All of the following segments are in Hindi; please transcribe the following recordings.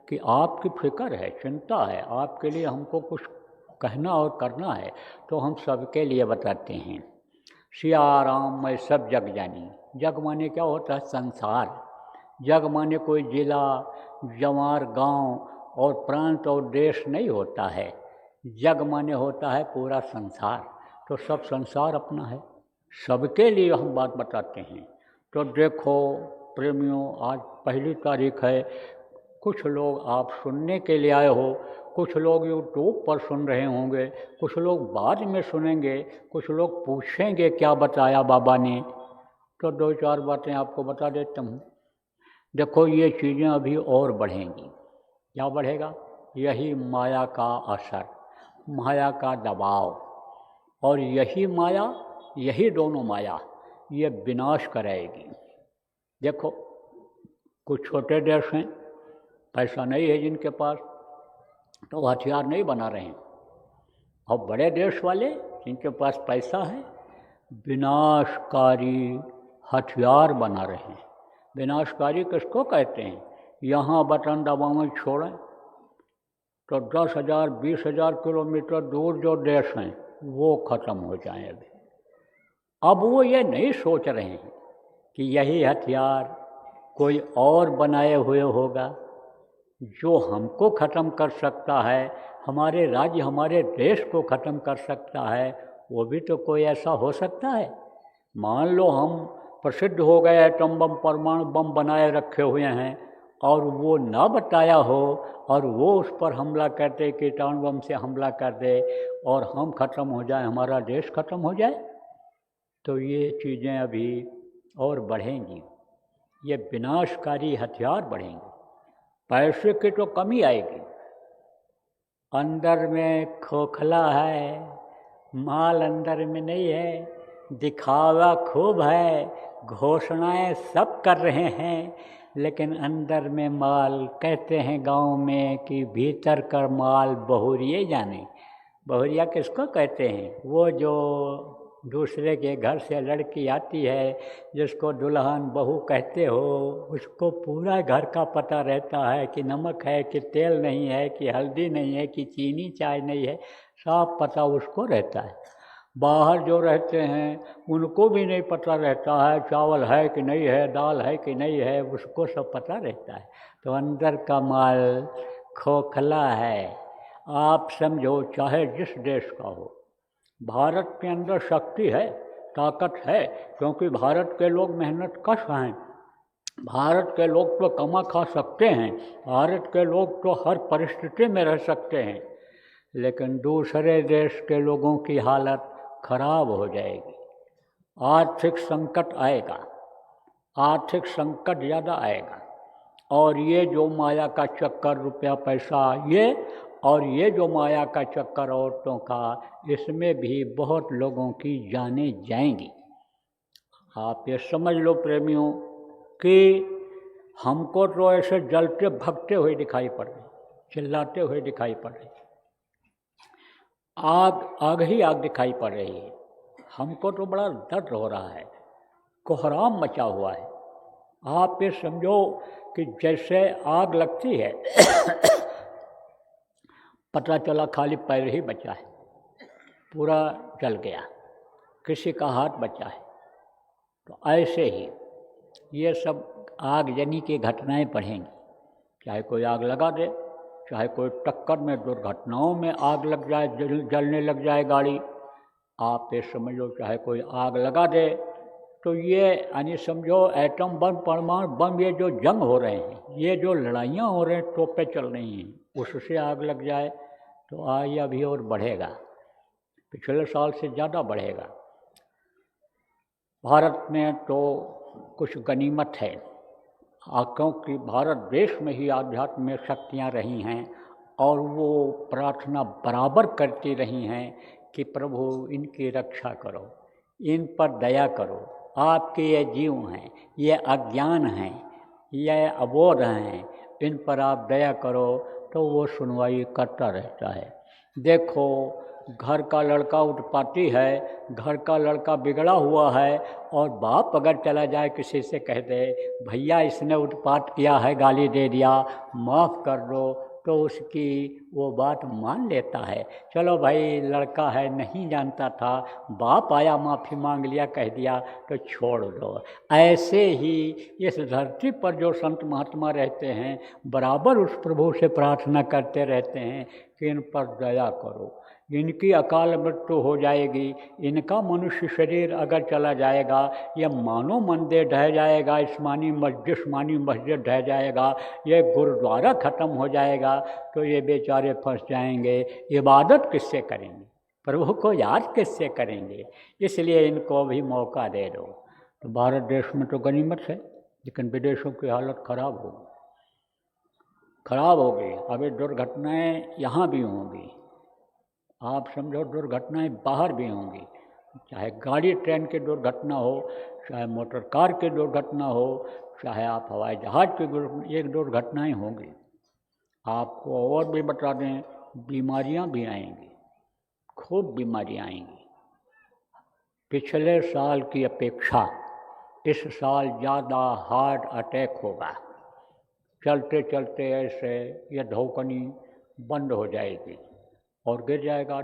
कि आपकी फिक्र है, चिंता है, आपके लिए हमको कुछ कहना और करना है, तो हम सबके लिए बताते हैं। सिया राम मैं सब जग जानी। जग माने क्या होता है? संसार। जग माने कोई जिला, जवार, गांव और प्रांत और देश नहीं होता है। जग माने होता है पूरा संसार। तो सब संसार अपना है, सबके लिए हम बात बताते हैं। तो देखो प्रेमियों, आज 1 तारीख है। कुछ लोग आप सुनने के लिए आए हो, कुछ लोग यूट्यूब पर सुन रहे होंगे, कुछ लोग बाद में सुनेंगे, कुछ लोग पूछेंगे क्या बताया बाबा ने। तो 2-4 बातें आपको बता देता हूँ। देखो ये चीज़ें अभी और बढ़ेंगी। क्या बढ़ेगा? यही माया का असर, माया का दबाव, और यही माया, यही दोनों माया ये विनाश कराएगी। देखो कुछ छोटे देश हैं, पैसा नहीं है जिनके पास, तो हथियार नहीं बना रहे हैं। और बड़े देश वाले जिनके पास पैसा है, विनाशकारी हथियार बना रहे हैं। विनाशकारी किसको कहते हैं? यहाँ बटन दबावें छोड़ें तो 10,000 20,000 किलोमीटर दूर जो देश हैं वो ख़त्म हो जाएं। अब वो ये नहीं सोच रहे हैं कि यही हथियार कोई और बनाए हुए होगा जो हमको ख़त्म कर सकता है, हमारे राज्य, हमारे देश को ख़त्म कर सकता है। वो भी तो कोई ऐसा हो सकता है। मान लो हम प्रसिद्ध हो गए, एटम बम, परमाणु बम बनाए रखे हुए हैं, और वो ना बताया हो और वो उस पर हमला करते, कीटाणु बम से हमला कर दे और हम ख़त्म हो जाए, हमारा देश ख़त्म हो जाए, तो ये चीज़ें अभी और बढ़ेंगी। ये विनाशकारी हथियार बढ़ेंगे। पैसे की तो कमी आएगी, अंदर में खोखला है, माल अंदर में नहीं है, दिखावा खूब है, घोषणाएं सब कर रहे हैं, लेकिन अंदर में माल, कहते हैं गांव में कि भीतर कर माल बहुरिये जाने। बहुरिया किसको कहते हैं? वो जो दूसरे के घर से लड़की आती है, जिसको दुल्हन बहू कहते हो, उसको पूरा घर का पता रहता है कि नमक है कि तेल नहीं है, कि हल्दी नहीं है, कि चीनी चाय नहीं है, सब पता उसको रहता है। बाहर जो रहते हैं उनको भी नहीं पता रहता है चावल है कि नहीं है, दाल है कि नहीं है, उसको सब पता रहता है। तो अंदर का माल खोखला है। आप समझो, चाहे जिस देश का हो, भारत के अंदर शक्ति है, ताकत है, क्योंकि भारत के लोग मेहनत कश हैं, भारत के लोग तो कमा खा सकते हैं, भारत के लोग तो हर परिस्थिति में रह सकते हैं। लेकिन दूसरे देश के लोगों की हालत खराब हो जाएगी, आर्थिक संकट आएगा, आर्थिक संकट ज़्यादा आएगा। और ये जो माया का चक्कर, रुपया पैसा, ये जो माया का चक्कर औरतों का, इसमें भी बहुत लोगों की जानें जाएंगी। आप ये समझ लो प्रेमियों कि हमको तो ऐसे जलते भगते हुए दिखाई पड़ रहे, चिल्लाते हुए दिखाई पड़ रहे, आग ही आग दिखाई पड़ रही है। हमको तो बड़ा दर्द हो रहा है, कोहराम मचा हुआ है। आप ये समझो कि जैसे आग लगती है पता चला खाली पैर ही बचा है, पूरा जल गया, किसी का हाथ बचा है। तो ऐसे ही ये सब आगजनी की घटनाएं बढ़ेंगी। चाहे कोई आग लगा दे, चाहे कोई टक्कर में, दुर्घटनाओं में आग लग जाए, जलने लग जाए गाड़ी, आप ये समझ लो, चाहे कोई आग लगा दे, तो ये यानी समझो एटम बम, परमाणु बम, ये जो जंग हो रहे हैं, ये जो लड़ाइयाँ हो रहे हैं, तोपें चल रही हैं, उससे आग लग जाए तो आगे अभी और बढ़ेगा, पिछले साल से ज़्यादा बढ़ेगा। भारत में तो कुछ गनीमत है, क्योंकि भारत देश में ही आध्यात्म में शक्तियाँ रही हैं और वो प्रार्थना बराबर करती रही हैं कि प्रभु इनकी रक्षा करो, इन पर दया करो, आपके ये जीव हैं, ये अज्ञान हैं, ये अबोध हैं, इन पर आप दया करो। तो वो सुनवाई करता रहता है। देखो घर का लड़का उत्पाती है, घर का लड़का बिगड़ा हुआ है, और बाप अगर चला जाए किसी से कह दे भैया इसने उत्पात किया है, गाली दे दिया, माफ़ कर दो, तो उसकी वो बात मान लेता है। चलो भाई लड़का है, नहीं जानता था, बाप आया माफ़ी मांग लिया, कह दिया, तो छोड़ दो। ऐसे ही इस धरती पर जो संत महात्मा रहते हैं बराबर उस प्रभु से प्रार्थना करते रहते हैं कि इन पर दया करो, इनकी अकाल मृत्यु हो जाएगी, इनका मनुष्य शरीर अगर चला जाएगा, यह मानो मंदिर ढह जाएगा, जिस्मानी मस्जिद ढह जाएगा, ये गुरुद्वारा ख़त्म हो जाएगा, तो ये बेचारे फंस जाएंगे, इबादत किससे करेंगे, प्रभु को याद किससे करेंगे। इसलिए इनको भी मौका दे दो। तो भारत देश में तो गनीमत है, लेकिन विदेशों की हालत ख़राब होगी। अभी दुर्घटनाएँ यहाँ भी होंगी, आप समझो दुर्घटनाएं बाहर भी होंगी, चाहे गाड़ी ट्रेन की दुर्घटना हो, चाहे मोटर कार की दुर्घटना हो, चाहे आप हवाई जहाज़ की एक दुर्घटनाएं होंगी। आपको और भी बता दें, बीमारियां भी आएंगी, खूब बीमारियां आएंगी। पिछले साल की अपेक्षा इस साल ज़्यादा हार्ट अटैक होगा। चलते चलते ऐसे ये धड़कनी बंद हो जाएगी और गिर जाएगा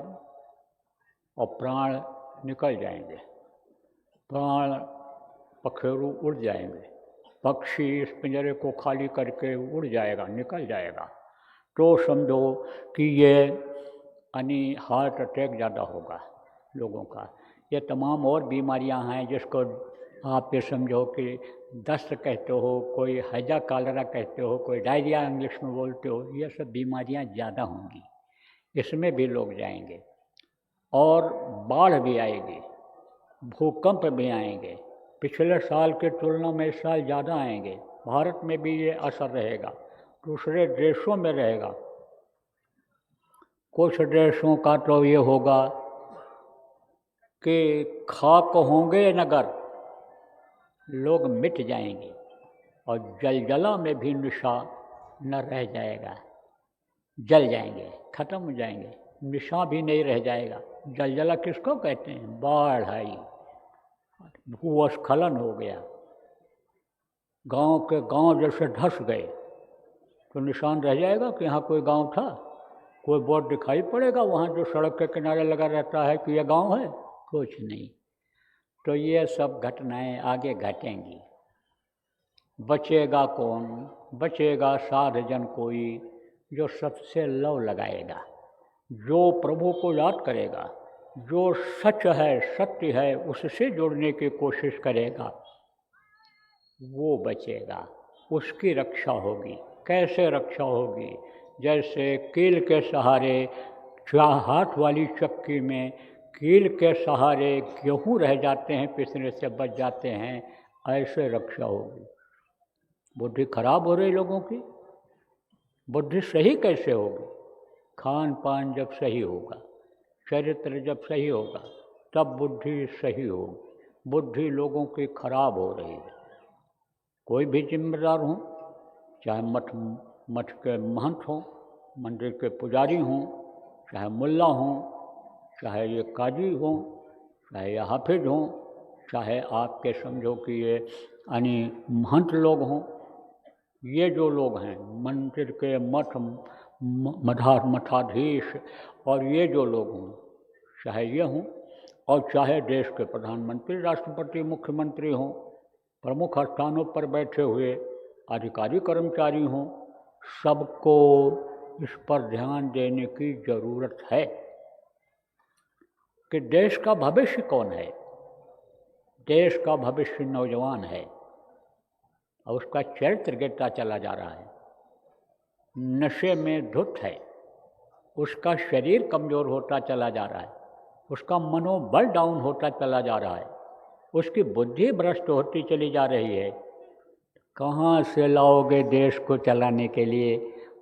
और प्राण निकल जाएंगे, प्राण पखेरु उड़ जाएंगे, पक्षी इस पिंजरे को खाली करके उड़ जाएगा, निकल जाएगा। तो समझो कि ये हार्ट अटैक ज़्यादा होगा लोगों का। ये तमाम और बीमारियां हैं जिसको आप ये समझो कि दस्त कहते हो, कोई हैजा कालरा कहते हो, कोई डायरिया इंग्लिश में बोलते हो, ये सब बीमारियां ज़्यादा होंगी, इसमें भी लोग जाएंगे। और बाढ़ भी आएगी, भूकंप भी आएंगे, पिछले साल के तुलना में इस साल ज़्यादा आएंगे। भारत में भी ये असर रहेगा, दूसरे देशों में रहेगा। कुछ देशों का तो ये होगा कि खाक होंगे नगर, लोग मिट जाएंगे और जलजला में भी निशान न रह जाएगा, जल जाएंगे, खत्म हो जाएंगे, निशान भी नहीं रह जाएगा। जलजला किसको कहते हैं? बाढ़ आई, भूस्खलन हो गया, गांव के गांव जैसे धंस गए, तो निशान रह जाएगा कि यहाँ कोई गांव था? कोई बोर्ड दिखाई पड़ेगा वहाँ जो सड़क के किनारे लगा रहता है कि यह गांव है? कुछ नहीं। तो ये सब घटनाएं आगे घटेंगी। बचेगा कौन? बचेगा साध जन कोई जो सबसे लव लगाएगा, जो प्रभु को याद करेगा, जो सच है, सत्य है, उससे जुड़ने की कोशिश करेगा, वो बचेगा, उसकी रक्षा होगी। कैसे रक्षा होगी? जैसे कील के सहारे, हाथ वाली चक्की में कील के सहारे गेहूँ रह जाते हैं, पिसने से बच जाते हैं, ऐसे रक्षा होगी। बुद्धि खराब हो रही लोगों की, बुद्धि सही कैसे होगी? खान पान जब सही होगा, चरित्र जब सही होगा, तब बुद्धि सही होगी। बुद्धि लोगों की खराब हो रही है। कोई भी जिम्मेदार हो, चाहे मठ के महंत हों, मंदिर के पुजारी हों, चाहे मुल्ला हों, चाहे ये काजी हों, चाहे ये हाफिज हों, चाहे आपके समझो कि ये महंत लोग हों, ये जो लोग हैं मंदिर के मठाधीश, और ये जो लोग हों, चाहे ये हों और चाहे देश के प्रधानमंत्री, राष्ट्रपति, मुख्यमंत्री हों, प्रमुख स्थानों पर बैठे हुए अधिकारी कर्मचारी हों, सबको इस पर ध्यान देने की ज़रूरत है कि देश का भविष्य कौन है। देश का भविष्य नौजवान है और उसका चरित्र गिरता चला जा रहा है, नशे में धुत है, उसका शरीर कमज़ोर होता चला जा रहा है, उसका मनोबल डाउन होता चला जा रहा है, उसकी बुद्धि भ्रष्ट होती चली जा रही है। कहाँ से लाओगे देश को चलाने के लिए,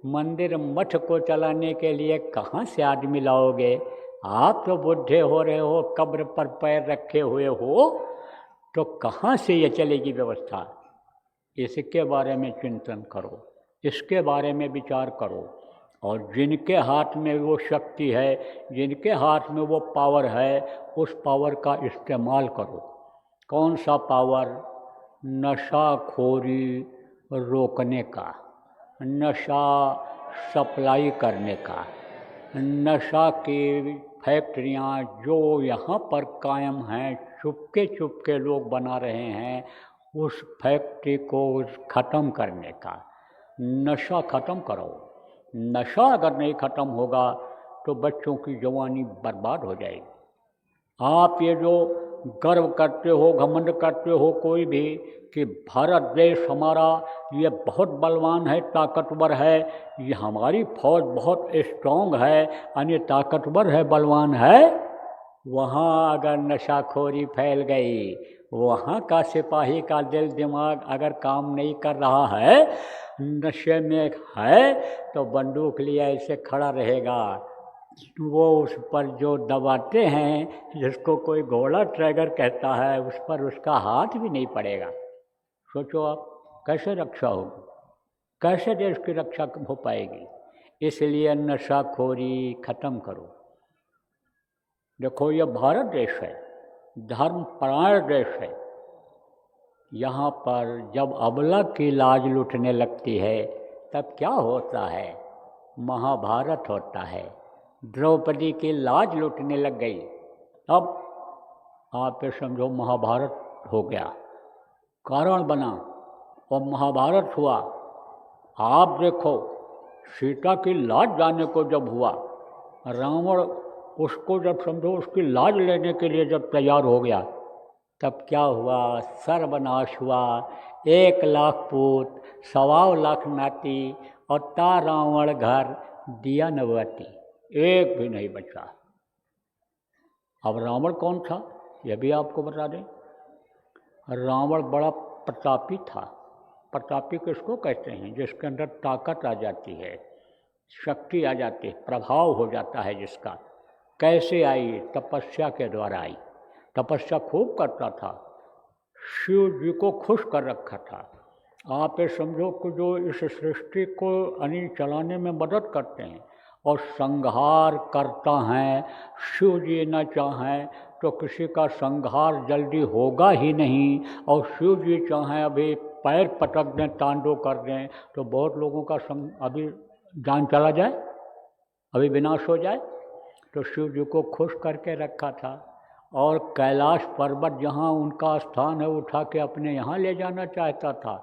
मंदिर मठ को चलाने के लिए कहाँ से आदमी लाओगे? आप तो बुढ़े हो रहे हो, कब्र पर पैर रखे हुए हो, तो कहाँ से ये चलेगी व्यवस्था? इसके बारे में चिंतन करो, इसके बारे में विचार करो। और जिनके हाथ में वो शक्ति है, जिनके हाथ में वो पावर है, उस पावर का इस्तेमाल करो। कौन सा पावर? नशाखोरी रोकने का, नशा सप्लाई करने का। नशा की फैक्ट्रियाँ जो यहाँ पर कायम हैं, चुपके चुपके लोग बना रहे हैं, उस फैक्ट्री को ख़त्म करने का। नशा ख़त्म करो। नशा अगर नहीं ख़त्म होगा तो बच्चों की जवानी बर्बाद हो जाएगी। आप ये जो गर्व करते हो, घमंड करते हो कोई भी कि भारत देश हमारा ये बहुत बलवान है, ताकतवर है, ये हमारी फौज बहुत स्ट्रॉन्ग है, यानी ताकतवर है, बलवान है, वहाँ अगर नशाखोरी फैल गई, वहाँ का सिपाही का दिल दिमाग अगर काम नहीं कर रहा है, नशे में है, तो बंदूक लिए ऐसे खड़ा रहेगा। वो उस पर जो दबाते हैं, जिसको कोई घोड़ा ट्रैगर कहता है, उस पर उसका हाथ भी नहीं पड़ेगा। सोचो आप कैसे रक्षा होगी, कैसे देश की रक्षा हो पाएगी। इसलिए नशाखोरी ख़त्म करो। देखो, ये भारत देश है, धर्मपरायण देश है। यहाँ पर जब अबला की लाज लुटने लगती है तब क्या होता है? महाभारत होता है। द्रौपदी की लाज लुटने लग गई, अब आप ये समझो महाभारत हो गया, कारण बना और महाभारत हुआ। आप देखो, सीता की लाज जाने को जब हुआ, रावण उसको जब समझो उसकी लाज लेने के लिए जब तैयार हो गया, तब क्या हुआ? सर्वनाश हुआ। 1,00,000 पूत, 1,25,00,000 नाती और ता रावण घर दिया नवती, एक भी नहीं बचा। अब रावण कौन था यह भी आपको बता दें। रावण बड़ा प्रतापी था। प्रतापी किसको कहते हैं? जिसके अंदर ताकत आ जाती है, शक्ति आ जाती है, प्रभाव हो जाता है जिसका। कैसे आई? तपस्या के द्वारा आई। तपस्या खूब करता था, शिव जी को खुश कर रखा था। आप ये समझो कि जो इस सृष्टि को चलाने में मदद करते हैं और संहार करता है, शिव जी न चाहें तो किसी का संहार जल्दी होगा ही नहीं, और शिव जी चाहें अभी पैर पटक दें, तांडव कर दें, तो बहुत लोगों का अभी जान चला जाए, अभी विनाश हो जाए। तो शिव जी को खुश करके रखा था, और कैलाश पर्वत जहाँ उनका स्थान है, उठा के अपने यहाँ ले जाना चाहता था।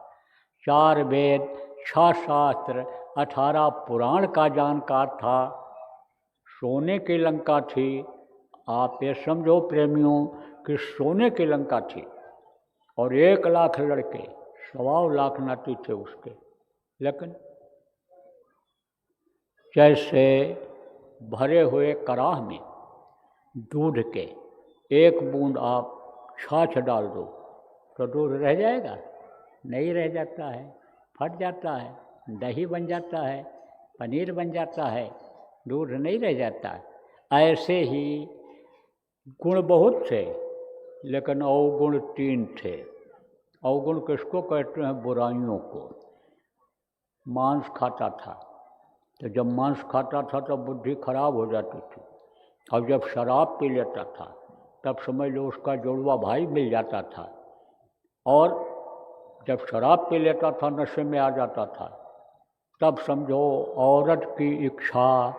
4 वेद, 6 शास्त्र, 18 पुराण का जानकार था। सोने की लंका थी। आप ये समझो प्रेमियों कि सोने की लंका थी, और 1,00,000 लड़के, 1,25,00,000 नाती थे उसके। लेकिन जैसे भरे हुए कराह में दूध के 1 बूंद आप छाछ डाल दो तो दूध रह जाएगा? नहीं रह जाता है, फट जाता है, दही बन जाता है, पनीर बन जाता है, दूध नहीं रह जाता है। ऐसे ही गुण बहुत थे, लेकिन अवगुण 3 थे। अवगुण किसको कहते हैं? बुराइयों को। मांस खाता था, तो जब मांस खाता था तब बुद्धि खराब हो जाती थी, और जब शराब पी लेता था तब समझ लो उसका जुड़वा भाई मिल जाता था, और जब शराब पी लेता था, नशे में आ जाता था, तब समझो औरत की इच्छा,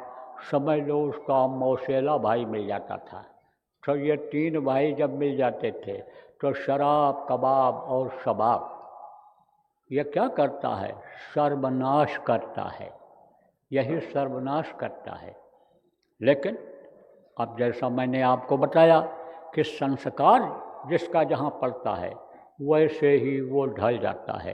समझ लो उसका मौसेला भाई मिल जाता था। तो ये 3 भाई जब मिल जाते थे तो शराब, कबाब और शबाब ये क्या करता है? सर्वनाश करता है। यही सर्वनाश करता है। लेकिन अब जैसा मैंने आपको बताया कि संस्कार जिसका जहाँ पड़ता है, वैसे ही वो ढल जाता है।